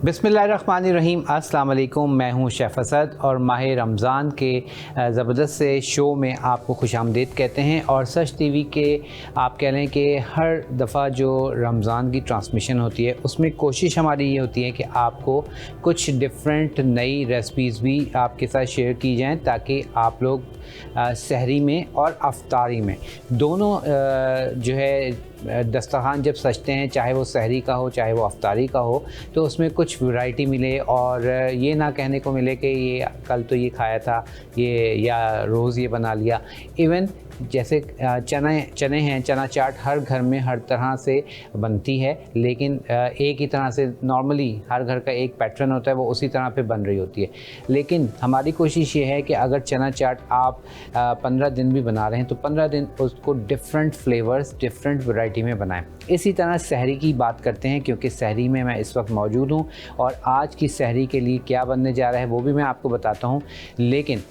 बिस्मिल्लाहिर्रहमानिर्रहीम। अस्सलाम वालेकुम। मैं हूं शेफ़ असद और माह रमज़ान के ज़बरदस्त से शो में आपको खुशामदीद कहते हैं। और सच टीवी के आप कह लें कि हर दफ़ा जो रमज़ान की ट्रांसमिशन होती है उसमें कोशिश हमारी ये होती है कि आपको कुछ डिफरेंट नई रेसिपीज़ भी आपके साथ शेयर की जाएँ, ताकि आप लोग सहरी में और अफ्तारी में दोनों जो है दस्तरखान जब सजते हैं, चाहे वो सहरी का हो चाहे वो अफ्तारी का हो, तो उसमें कुछ वैरायटी मिले और ये ना कहने को मिले कि ये कल तो ये खाया था ये, या रोज़ ये बना लिया। इवन जैसे चने हैं, चना चाट हर घर में हर तरह से बनती है, लेकिन एक ही तरह से नॉर्मली हर घर का एक पैटर्न होता है, वो उसी तरह पे बन रही होती है। लेकिन हमारी कोशिश ये है कि अगर चना चाट आप 15 दिन भी बना रहे हैं तो 15 दिन उसको डिफरेंट फ्लेवर्स डिफरेंट वैरायटी में बनाएं। इसी तरह सहरी की बात करते हैं, क्योंकि सहरी में मैं इस वक्त मौजूद हूँ और आज की सहरी के लिए क्या बनने जा रहा है वो भी मैं आपको बताता हूँ। लेकिन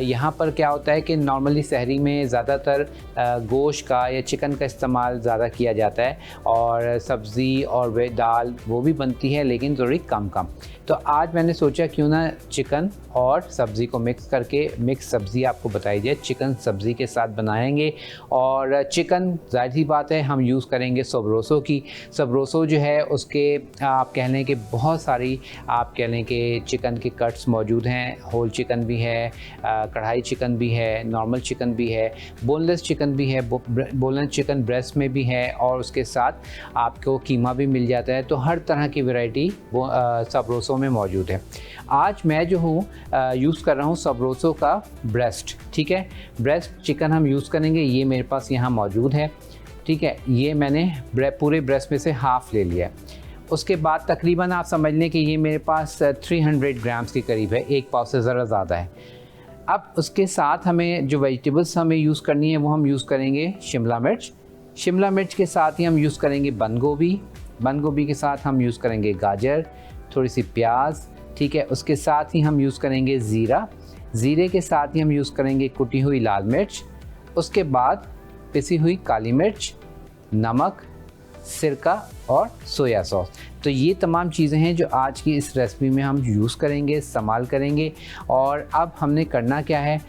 यहाँ पर क्या होता है कि नॉर्मली सहरी में ज़्यादातर गोश्त का या चिकन का इस्तेमाल ज़्यादा किया जाता है, और सब्ज़ी और वे दाल वो भी बनती है, लेकिन थोड़ी कम कम। तो आज मैंने सोचा क्यों ना चिकन और सब्ज़ी को मिक्स करके मिक्स सब्ज़ी आपको बताई जाए, चिकन सब्ज़ी के साथ बनाएंगे। और चिकन जाहिर सी बात है हम यूज़ करेंगे सबरोसो की। सबरोसो जो है उसके आप कह लें कि बहुत सारी आप कह लें कि चिकन के कट्स मौजूद हैं। होल चिकन भी है, कढ़ाई चिकन भी है, नॉर्मल चिकन भी है, बोनलेस चिकन भी है, बोनलेस चिकन ब्रेस्ट में भी है, और उसके साथ आपको कीमा भी मिल जाता है। तो हर तरह की वैरायटी वो सबरोसो में मौजूद है। आज मैं जो हूँ यूज़ कर रहा हूँ सबरोसो का ब्रेस्ट। ठीक है, ब्रेस्ट चिकन हम यूज़ करेंगे। ये मेरे पास यहाँ मौजूद है। ठीक है, ये मैंने पूरे ब्रेस्ट में से हाफ़ ले लिया है। उसके बाद तकरीबन आप समझ लें कि ये मेरे पास 300 ग्राम्स के करीब है, एक पाव से ज़रा ज़्यादा है। अब उसके साथ हमें जो वेजिटेबल्स हमें यूज़ करनी है वो हम यूज़ करेंगे शिमला मिर्च। शिमला मिर्च के साथ ही हम यूज़ करेंगे बंद गोभी। बंद गोभी के साथ हम यूज़ करेंगे गाजर, थोड़ी सी प्याज। ठीक है, उसके साथ ही हम यूज़ करेंगे ज़ीरा। ज़ीरे के साथ ही हम यूज़ करेंगे कुटी हुई लाल मिर्च। उसके बाद पिसी हुई काली मिर्च, नमक, सिरका और सोया सॉस। तो ये तमाम चीज़ें हैं जो आज की इस रेसिपी में हम यूज़ करेंगे, इस्तेमाल करेंगे। और अब हमने करना क्या है,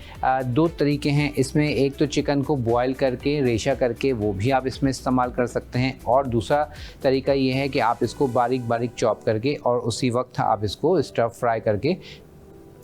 दो तरीके हैं इसमें। एक तो चिकन को बॉयल करके रेशा करके वो भी आप इसमें इस्तेमाल कर सकते हैं, और दूसरा तरीका ये है कि आप इसको बारीक बारीक चॉप करके और उसी वक्त आप इसको स्टर फ्राई करके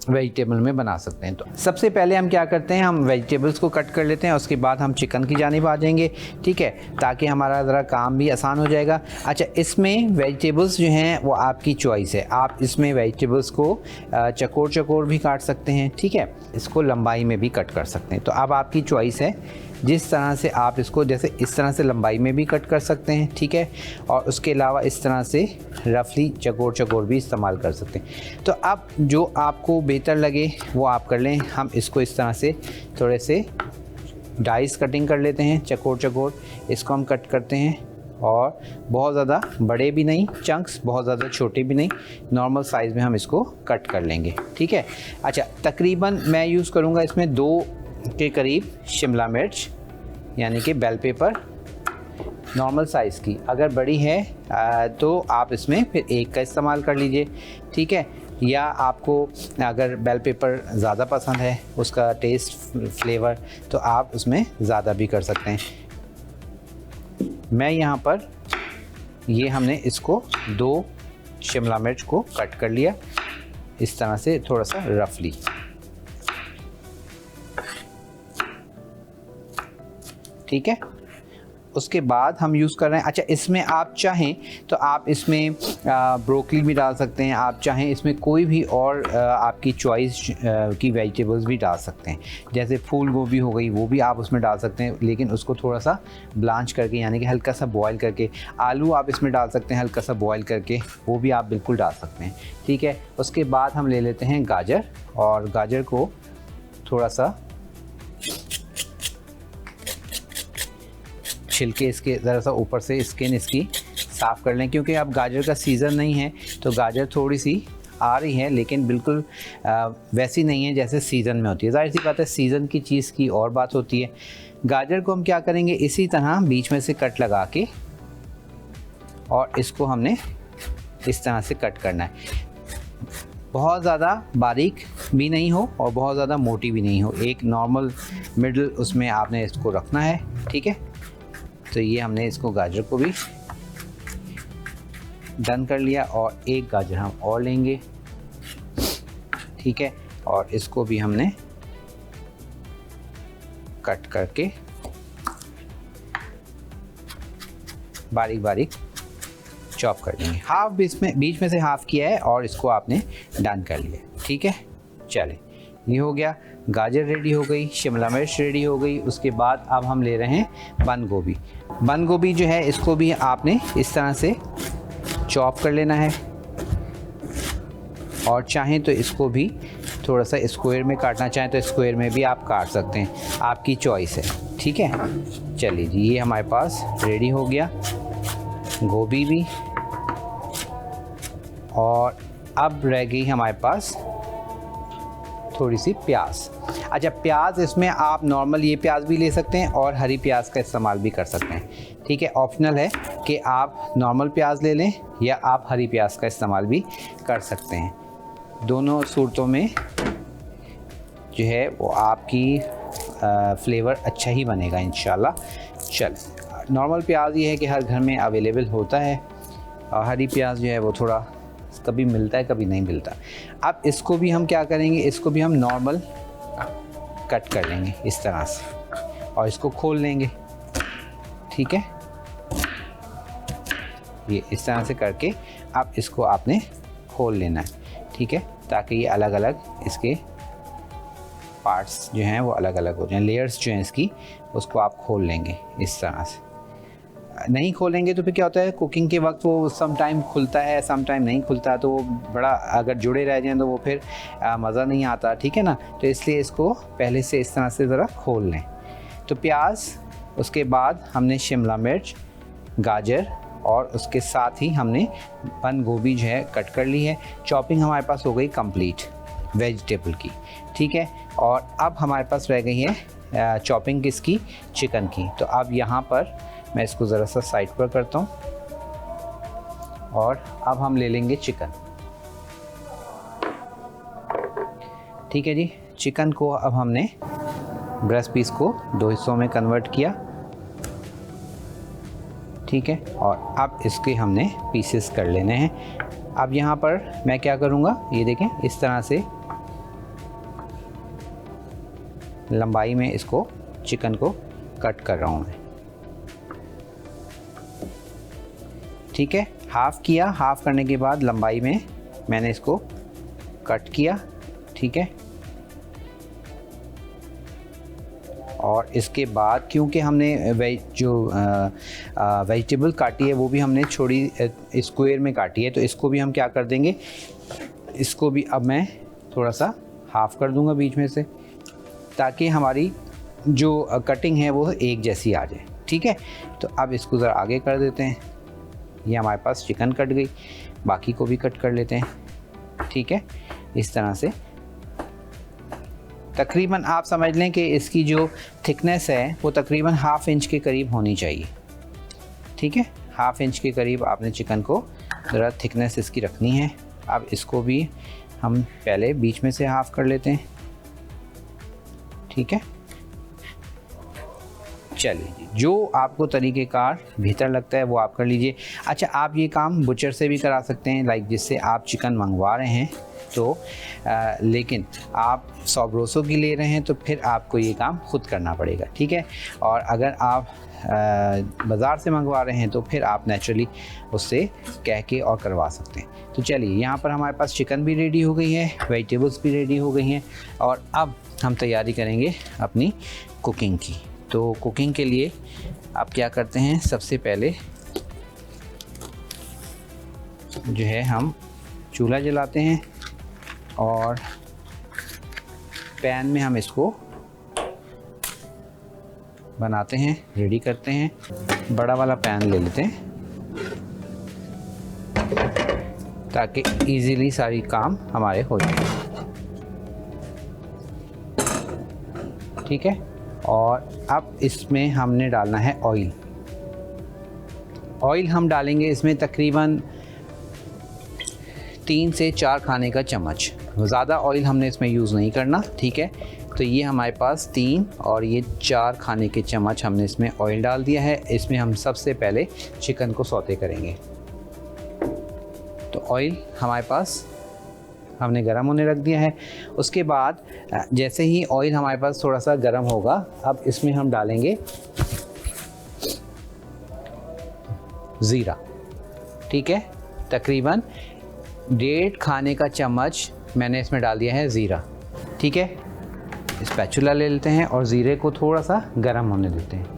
वेजिटेबल में बना सकते हैं। तो सबसे पहले हम क्या करते हैं, हम वेजिटेबल्स को कट कर लेते हैं, उसके बाद हम चिकन की जानिब आ जाएंगे। ठीक है, ताकि हमारा ज़रा काम भी आसान हो जाएगा। अच्छा, इसमें वेजिटेबल्स जो हैं वो आपकी चॉइस है। आप इसमें वेजिटेबल्स को चकोर चकोर भी काट सकते हैं। ठीक है, इसको लंबाई में भी कट कर सकते हैं। तो अब आपकी चॉइस है जिस तरह से आप इसको, जैसे इस तरह से लंबाई में भी कट कर सकते हैं। ठीक है, और उसके अलावा इस तरह से रफली चकोर चकोर भी इस्तेमाल कर सकते हैं। तो अब जो आपको बेहतर लगे वो आप कर लें। हम इसको इस तरह से थोड़े से डाइस कटिंग कर लेते हैं, चकोर चकोर इसको हम कट करते हैं। और बहुत ज़्यादा बड़े भी नहीं चंक्स, बहुत ज़्यादा छोटे भी नहीं, नॉर्मल साइज़ में हम इसको कट कर लेंगे। ठीक है, अच्छा, तकरीबन मैं यूज़ करूँगा इसमें 2 के करीब शिमला मिर्च, यानी कि बेल पेपर, नॉर्मल साइज़ की। अगर बड़ी है तो आप इसमें फिर एक का इस्तेमाल कर लीजिए। ठीक है, या आपको अगर बेल पेपर ज़्यादा पसंद है, उसका टेस्ट फ्लेवर, तो आप उसमें ज़्यादा भी कर सकते हैं। मैं यहाँ पर ये हमने इसको 2 शिमला मिर्च को कट कर लिया इस तरह से थोड़ा सा रफली। ठीक है, उसके बाद हम यूज़ कर रहे हैं, अच्छा, इसमें आप चाहें तो आप इसमें ब्रोकली भी डाल सकते हैं, आप चाहें इसमें कोई भी और आपकी चॉइस की वेजिटेबल्स भी डाल सकते हैं। जैसे फूल गोभी हो गई, वो भी आप उसमें डाल सकते हैं, लेकिन उसको थोड़ा सा ब्लांच करके, यानी कि हल्का सा बॉयल करके। आलू आप इसमें डाल सकते हैं हल्का सा बॉयल करके, वो भी आप बिल्कुल डाल सकते हैं। ठीक है, उसके बाद हम ले लेते हैं गाजर, और गाजर को थोड़ा सा छिलके इसके ज़रा सा ऊपर से स्किन इसकी साफ़ कर लें, क्योंकि अब गाजर का सीज़न नहीं है तो गाजर थोड़ी सी आ रही है, लेकिन बिल्कुल वैसी नहीं है जैसे सीज़न में होती है। ज़ाहिर सी बात है, सीज़न की चीज़ की और बात होती है। गाजर को हम क्या करेंगे, इसी तरह बीच में से कट लगा के और इसको हमने इस तरह से कट करना है। बहुत ज़्यादा बारीक भी नहीं हो और बहुत ज़्यादा मोटी भी नहीं हो, एक नॉर्मल मिडल उसमें आपने इसको रखना है। ठीक है, तो ये हमने इसको गाजर को भी डन कर लिया और एक गाजर हम और लेंगे। ठीक है, और इसको भी हमने कट करके बारीक बारीक चॉप कर लेंगे। हाफ बीच में से हाफ किया है और इसको आपने डन कर लिया। ठीक है, चले ये हो गया, गाजर रेडी हो गई, शिमला मिर्च रेडी हो गई। उसके बाद अब हम ले रहे हैं बंद गोभी। बंद गोभी जो है इसको भी आपने इस तरह से चॉप कर लेना है और चाहें तो इसको भी थोड़ा सा स्क्वायर में काटना चाहें तो स्क्वायर में भी आप काट सकते हैं, आपकी चॉइस है। ठीक है, चलिए जी, ये हमारे पास रेडी हो गया गोभी भी। और अब रह गई हमारे पास थोड़ी सी प्याज। अच्छा, प्याज इसमें आप नॉर्मल ये प्याज भी ले सकते हैं और हरी प्याज का इस्तेमाल भी कर सकते हैं। ठीक है, ऑप्शनल है कि आप नॉर्मल प्याज ले लें या आप हरी प्याज का इस्तेमाल भी कर सकते हैं। दोनों सूरतों में जो है वो आपकी फ्लेवर अच्छा ही बनेगा इंशाल्लाह। चल, नॉर्मल प्याज ये है कि हर घर में अवेलेबल होता है और हरी प्याज जो है वो थोड़ा कभी मिलता है कभी नहीं मिलता। अब इसको भी हम क्या करेंगे, इसको भी हम नॉर्मल कट कर लेंगे इस तरह से और इसको खोल लेंगे। ठीक है, ये इस तरह से करके अब इसको आपने खोल लेना है। ठीक है, ताकि ये अलग अलग इसके पार्ट्स जो हैं वो अलग अलग हो जाएं, लेयर्स जो हैं इसकी उसको आप खोल लेंगे इस तरह से। नहीं खोलेंगे तो फिर क्या होता है, कुकिंग के वक्त वो सम टाइम खुलता है सम टाइम नहीं खुलता, तो वो बड़ा अगर जुड़े रह जाएं तो वो फिर मज़ा नहीं आता। ठीक है ना, तो इसलिए इसको पहले से इस तरह से ज़रा खोल लें। तो प्याज, उसके बाद हमने शिमला मिर्च, गाजर और उसके साथ ही हमने बंद गोभी जो है कट कर ली है। चॉपिंग हमारे पास हो गई कंप्लीट वेजिटेबल की। ठीक है, और अब हमारे पास रह गई है चॉपिंग किसकी, चिकन की। तो अब यहाँ पर मैं इसको ज़रा सा साइड पर करता हूँ और अब हम ले लेंगे चिकन। ठीक है जी, चिकन को अब हमने ब्रेस्ट पीस को 2 हिस्सों में कन्वर्ट किया। ठीक है, और अब इसके हमने पीसेस कर लेने हैं। अब यहाँ पर मैं क्या करूँगा, ये देखें इस तरह से लंबाई में इसको चिकन को कट कर रहा हूँ मैं। ठीक है, हाफ़ किया, हाफ़ करने के बाद लंबाई में मैंने इसको कट किया। ठीक है, और इसके बाद क्योंकि हमने वेजिटेबल काटी है वो भी हमने छोड़ी स्क्वायर में काटी है, तो इसको भी हम क्या कर देंगे, इसको भी अब मैं थोड़ा सा हाफ़ कर दूंगा बीच में से, ताकि हमारी जो कटिंग है वो एक जैसी आ जाए। ठीक है, तो अब इसको ज़रा आगे कर देते हैं। ये हमारे पास चिकन कट गई, बाकी को भी कट कर लेते हैं। ठीक है, इस तरह से तकरीबन आप समझ लें कि इसकी जो थिकनेस है वो तकरीबन 1/2 इंच के करीब होनी चाहिए। ठीक है, 1/2 इंच के करीब आपने चिकन को ज़रा थिकनेस इसकी रखनी है। अब इसको भी हम पहले बीच में से हाफ़ कर लेते हैं। ठीक है, चलिए, जो आपको तरीक़ेकार बेहतर लगता है वो आप कर लीजिए। अच्छा, आप ये काम बुचर से भी करा सकते हैं, लाइक जिससे आप चिकन मंगवा रहे हैं तो लेकिन आप सौब्रोसो की ले रहे हैं तो फिर आपको ये काम खुद करना पड़ेगा। ठीक है, और अगर आप बाज़ार से मंगवा रहे हैं तो फिर आप नेचुरली उससे कह के और करवा सकते हैं। तो चलिए, यहाँ पर हमारे पास चिकन भी रेडी हो गई है, वेजिटेबल्स भी रेडी हो गई हैं और अब हम तैयारी करेंगे अपनी कुकिंग की। तो कुकिंग के लिए आप क्या करते हैं, सबसे पहले जो है हम चूल्हा जलाते हैं और पैन में हम इसको बनाते हैं, रेडी करते हैं। बड़ा वाला पैन ले लेते हैं ताकि इजीली सारी काम हमारे हो जाए। ठीक है, और अब इसमें हमने डालना है ऑयल। ऑयल हम डालेंगे इसमें तकरीबन 3 से 4 खाने का चम्मच। ज़्यादा ऑयल हमने इसमें यूज़ नहीं करना, ठीक है। तो ये हमारे पास 3 और ये 4 खाने के चम्मच हमने इसमें ऑयल डाल दिया है। इसमें हम सबसे पहले चिकन को सौते करेंगे। तो ऑयल हमारे पास हमने गरम होने रख दिया है। उसके बाद जैसे ही ऑयल हमारे पास थोड़ा सा गरम होगा, अब इसमें हम डालेंगे ज़ीरा, ठीक है। तकरीबन 1.5 खाने का चम्मच मैंने इसमें डाल दिया है ज़ीरा, ठीक है। स्पैचुला ले लेते हैं और ज़ीरे को थोड़ा सा गरम होने देते हैं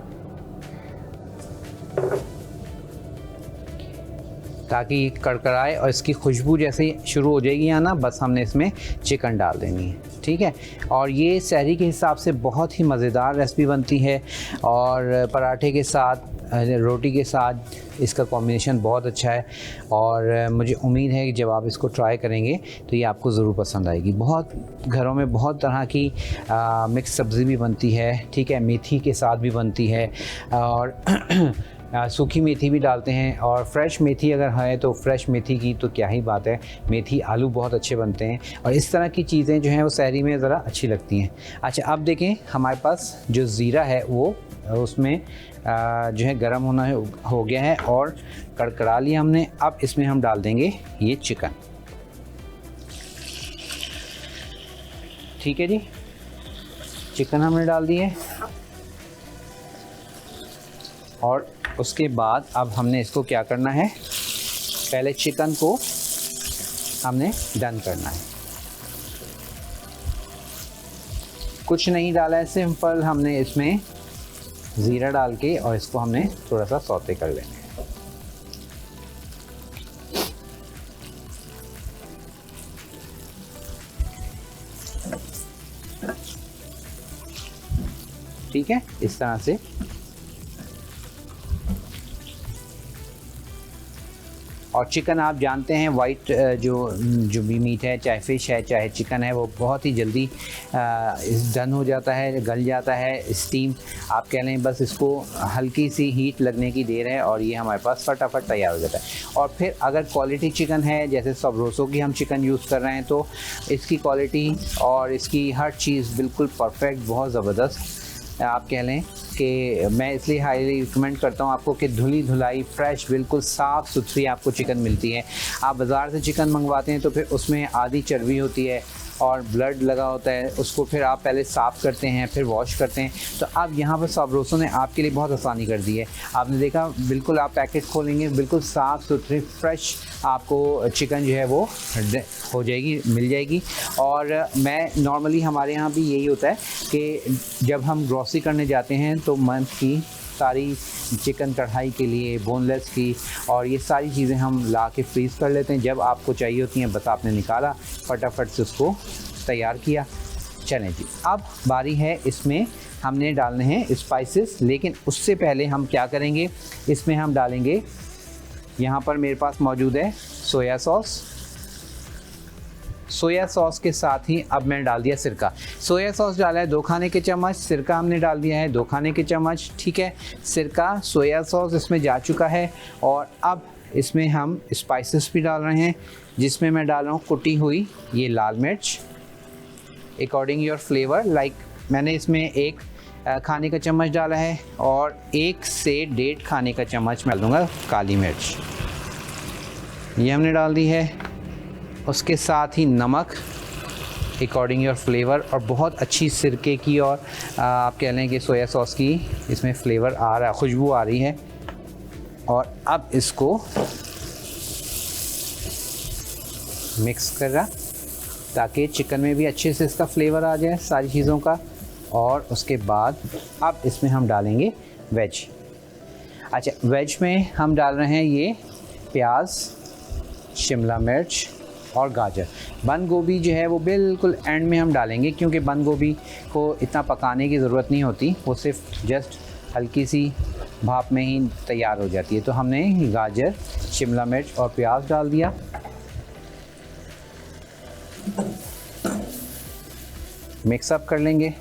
ताकि ये कड़कड़ाए और इसकी खुशबू जैसे ही शुरू हो जाएगी आना, बस हमने इसमें चिकन डाल देनी है, ठीक है। और ये सहरी के हिसाब से बहुत ही मज़ेदार रेसिपी बनती है और पराठे के साथ, रोटी के साथ इसका कॉम्बिनेशन बहुत अच्छा है। और मुझे उम्मीद है कि जब आप इसको ट्राई करेंगे तो ये आपको ज़रूर पसंद आएगी। बहुत घरों में बहुत तरह की मिक्स सब्ज़ी भी बनती है, ठीक है। मेथी के साथ भी बनती है और सूखी मेथी भी डालते हैं, और फ्रेश मेथी अगर है तो फ्रेश मेथी की तो क्या ही बात है। मेथी आलू बहुत अच्छे बनते हैं और इस तरह की चीज़ें जो हैं वो सहरी में ज़रा अच्छी लगती हैं। अच्छा, अब देखें हमारे पास जो ज़ीरा है वो उसमें जो है गरम होना हो गया है और कड़कड़ा लिया हमने। अब इसमें हम डाल देंगे ये चिकन, ठीक है जी। चिकन हमने डाल दिए और उसके बाद अब हमने इसको क्या करना है, पहले चिकन को हमने डन करना है। कुछ नहीं डाला है, सिंपल हमने इसमें ज़ीरा डाल के और इसको हमने थोड़ा सा सौते कर लेना है। ठीक है, इस तरह से। और चिकन आप जानते हैं वाइट जो भी मीट है, चाहे फ़िश है चाहे चिकन है, वो बहुत ही जल्दी डन हो जाता है, गल जाता है। स्टीम आप कह लें, बस इसको हल्की सी हीट लगने की देर है और ये हमारे पास फटाफट तैयार हो जाता है। और फिर अगर क्वालिटी चिकन है, जैसे सबरोसो की हम चिकन यूज़ कर रहे हैं, तो इसकी क्वालिटी और इसकी हर चीज़ बिल्कुल परफेक्ट, बहुत ज़बरदस्त आप कह लें कि मैं इसलिए हाईली रिकमेंड करता हूँ आपको कि धुली धुलाई फ्रेश बिल्कुल साफ़ सुथरी आपको चिकन मिलती है। आप बाज़ार से चिकन मंगवाते हैं तो फिर उसमें आधी चर्बी होती है और ब्लड लगा होता है, उसको फिर आप पहले साफ़ करते हैं, फिर वॉश करते हैं। तो अब यहाँ पर सबरोसो ने आपके लिए बहुत आसानी कर दी है। आपने देखा, बिल्कुल आप पैकेट खोलेंगे, बिल्कुल साफ़ सुथरी फ्रेश आपको चिकन जो है वो हो जाएगी, मिल जाएगी। और मैं नॉर्मली हमारे यहाँ भी यही होता है कि जब हम ग्रॉसरी करने जाते हैं तो मंथ की सारी चिकन कढ़ाई के लिए, बोनलेस की, और ये सारी चीज़ें हम ला के फ्रीज़ कर लेते हैं। जब आपको चाहिए होती हैं बस आपने निकाला, फटाफट से उसको तैयार किया। चलें जी, अब बारी है इसमें हमने डालने हैं स्पाइसेस, लेकिन उससे पहले हम क्या करेंगे, इसमें हम डालेंगे, यहाँ पर मेरे पास मौजूद है सोया सॉस। सोया सॉस के साथ ही अब मैंने डाल दिया सिरका। सोया सॉस डाला है 2 खाने के चम्मच, सिरका हमने डाल दिया है 2 खाने के चम्मच, ठीक है। सिरका, सोया सॉस इसमें जा चुका है। और अब इसमें हम स्पाइसेस भी डाल रहे हैं, जिसमें मैं डाल रहा हूँ कुटी हुई ये लाल मिर्च, अकॉर्डिंग योर फ्लेवर। लाइक मैंने इसमें 1 खाने का चम्मच डाला है और 1 से 1.5 खाने का चम्मच मैं डाल दूँगा काली मिर्च, ये हमने डाल दी है। उसके साथ ही नमक अकॉर्डिंग योर फ्लेवर, और बहुत अच्छी सिरके की और आप कह लें कि सोया सॉस की इसमें फ्लेवर आ रहा है, खुशबू आ रही है। और अब इसको मिक्स कर रहा ताकि चिकन में भी अच्छे से इसका फ्लेवर आ जाए सारी चीज़ों का। और उसके बाद अब इसमें हम डालेंगे वेज। अच्छा, वेज में हम डाल रहे हैं ये प्याज, शिमला मिर्च और गाजर। बंद गोभी जो है वो बिल्कुल एंड में हम डालेंगे, क्योंकि बंद गोभी को इतना पकाने की ज़रूरत नहीं होती, वो सिर्फ जस्ट हल्की सी भाप में ही तैयार हो जाती है। तो हमने गाजर, शिमला मिर्च और प्याज डाल दिया। मिक्स अप कर लेंगे,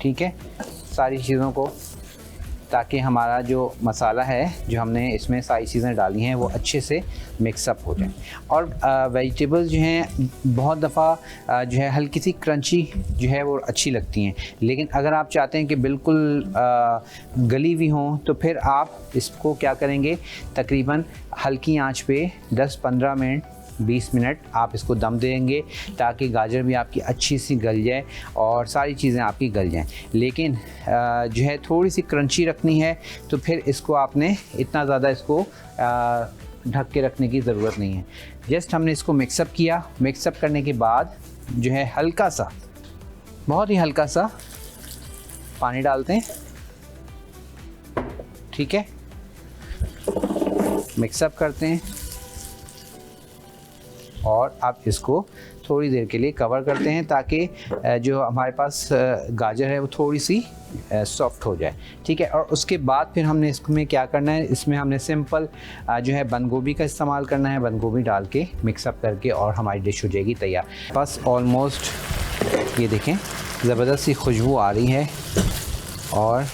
ठीक है, सारी चीज़ों को। ताकि हमारा जो मसाला है, जो हमने इसमें सारी चीज़ें डाली हैं, वो अच्छे से मिक्सअप हो जाए। और वेजिटेबल्स जो हैं बहुत दफ़ा जो है हल्की सी क्रंची जो है वो अच्छी लगती हैं, लेकिन अगर आप चाहते हैं कि बिल्कुल गली हुई हों तो फिर आप इसको क्या करेंगे, तकरीबन हल्की आंच पे 10-15 मिनट 20 मिनट आप इसको दम देंगे ताकि गाजर भी आपकी अच्छी सी गल जाए और सारी चीज़ें आपकी गल जाएं। लेकिन जो है थोड़ी सी क्रंची रखनी है तो फिर इसको आपने इतना ज़्यादा इसको ढक के रखने की ज़रूरत नहीं है। जस्ट हमने इसको मिक्सअप किया। मिक्सअप करने के बाद जो है हल्का सा, बहुत ही हल्का सा पानी डालते हैं, ठीक है। मिक्सअप करते हैं और अब इसको थोड़ी देर के लिए कवर करते हैं ताकि जो हमारे पास गाजर है वो थोड़ी सी सॉफ्ट हो जाए, ठीक है। और उसके बाद फिर हमने इसमें क्या करना है, इसमें हमने सिंपल जो है बंद गोभी का इस्तेमाल करना है। बंद गोभी डाल के मिक्सअप करके और हमारी डिश हो जाएगी तैयार। बस ऑलमोस्ट ये देखें ज़बरदस्त सी खुशबू आ रही है और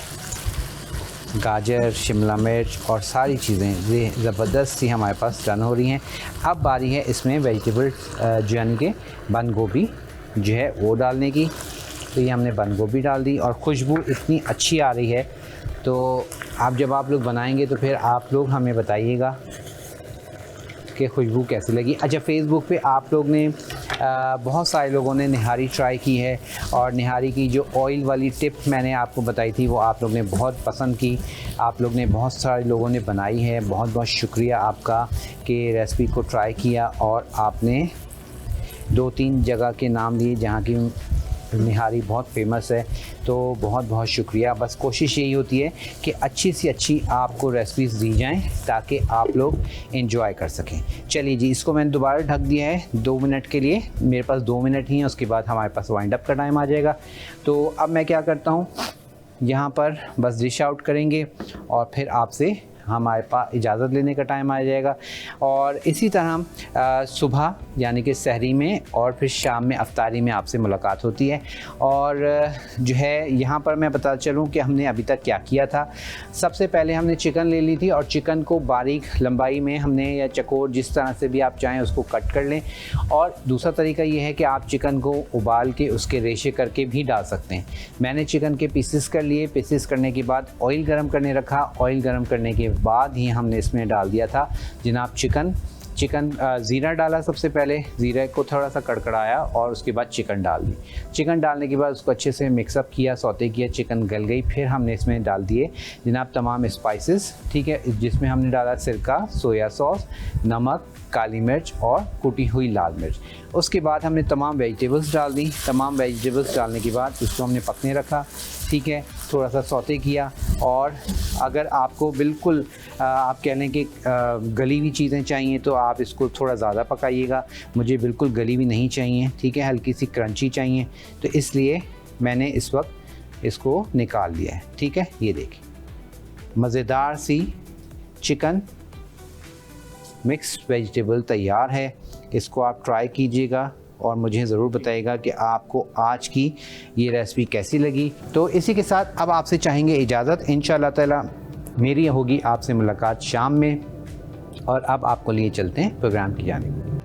गाजर, शिमला मिर्च और सारी चीज़ें ज़बरदस्त सी हमारे पास डन हो रही हैं। अब बारी है इसमें वेजिटेबल जो यानी कि बंद गोभी जो है वो डालने की। तो ये हमने बंद गोभी डाल दी और खुशबू इतनी अच्छी आ रही है। तो जब आप लोग बनाएंगे तो फिर आप लोग हमें बताइएगा कि खुशबू कैसी लगी। अच्छा, फेसबुक पे आप लोग ने बहुत सारे लोगों ने निहारी ट्राई की है और निहारी की जो ऑयल वाली टिप मैंने आपको बताई थी वो आप लोग ने बहुत पसंद की। आप लोग ने बहुत सारे लोगों ने बनाई है। बहुत बहुत शुक्रिया आपका कि रेसिपी को ट्राई किया और आपने 2-3 जगह के नाम दिए जहाँ की निहारी बहुत फेमस है। तो बहुत बहुत शुक्रिया। बस कोशिश यही होती है कि अच्छी सी अच्छी आपको रेसिपीज़ दी जाएं ताकि आप लोग एंजॉय कर सकें। चलिए जी, इसको मैंने दोबारा ढक दिया है 2 मिनट के लिए। मेरे पास 2 मिनट ही हैं, उसके बाद हमारे पास वाइंड अप का टाइम आ जाएगा। तो अब मैं क्या करता हूँ, यहाँ पर बस डिश आउट करेंगे और फिर आपसे हमारे पास इजाज़त लेने का टाइम आ जाएगा। और इसी तरह सुबह यानी कि सहरी में और फिर शाम में अफ्तारी में आपसे मुलाकात होती है। और जो है यहाँ पर मैं बता चलूँ कि हमने अभी तक क्या किया था। सबसे पहले हमने चिकन ले ली थी और चिकन को बारीक लंबाई में हमने या चकोर जिस तरह से भी आप चाहें उसको कट कर लें। और दूसरा तरीका ये है कि आप चिकन को उबाल के उसके रेशे करके भी डाल सकते हैं। मैंने चिकन के पीसेस कर लिए। पीसेस करने के बाद ऑयल गर्म करने रखा। ऑयल गर्म करने के बाद ही हमने इसमें डाल दिया था जनाब चिकन। ज़ीरा डाला सबसे पहले, ज़ीरा को थोड़ा सा कड़कड़ाया और उसके बाद चिकन डाल दी। चिकन डालने के बाद उसको अच्छे से मिक्सअप किया, सौते किया, चिकन गल गई। फिर हमने इसमें डाल दिए जनाब तमाम स्पाइसेस, ठीक है, जिसमें हमने डाला सिरका, सोया सॉस, नमक, काली मिर्च और कुटी हुई लाल मिर्च। उसके बाद हमने तमाम वेजिटेबल्स डाल दी। तमाम वेजिटेबल्स डालने के बाद उसको हमने पकने रखा, ठीक है, थोड़ा सा सौते किया। और अगर आपको बिल्कुल आप कह लें कि गली हुई चीज़ें चाहिए तो आप इसको थोड़ा ज़्यादा पकाइएगा। मुझे बिल्कुल गली हुई नहीं चाहिए, ठीक है, हल्की सी क्रंची चाहिए, तो इसलिए मैंने इस वक्त इसको निकाल दिया है, ठीक है। ये देखिए मज़ेदार सी चिकन मिक्स्ड वेजिटेबल तैयार है। इसको आप ट्राई कीजिएगा और मुझे ज़रूर बताइएगा कि आपको आज की ये रेसिपी कैसी लगी। तो इसी के साथ अब आपसे चाहेंगे इजाज़त। इंशाअल्लाह ताला मेरी होगी आपसे मुलाकात शाम में। और अब आपको लिए चलते हैं प्रोग्राम की जानिब।